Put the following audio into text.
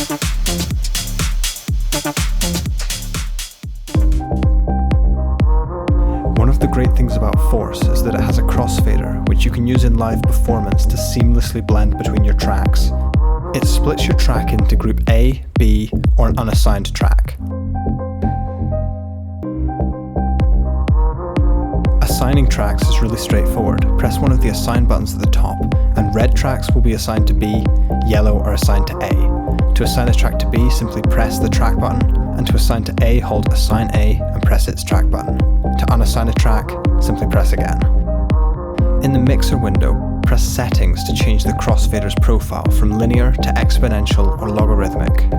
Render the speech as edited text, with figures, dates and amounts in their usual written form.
One of the great things about Force is that it has a crossfader, which you can use in live performance to seamlessly blend between your tracks. It splits your track into group A, B, or an unassigned track. Assigning tracks is really straightforward. Press one of the assign buttons at the top, and red tracks will be assigned to B, yellow are assigned to A. To assign a track to B, simply press the track button, and to assign to A, hold assign A and press its track button. To unassign a track, simply press again. In the mixer window, press settings to change the crossfader's profile from linear to exponential or logarithmic.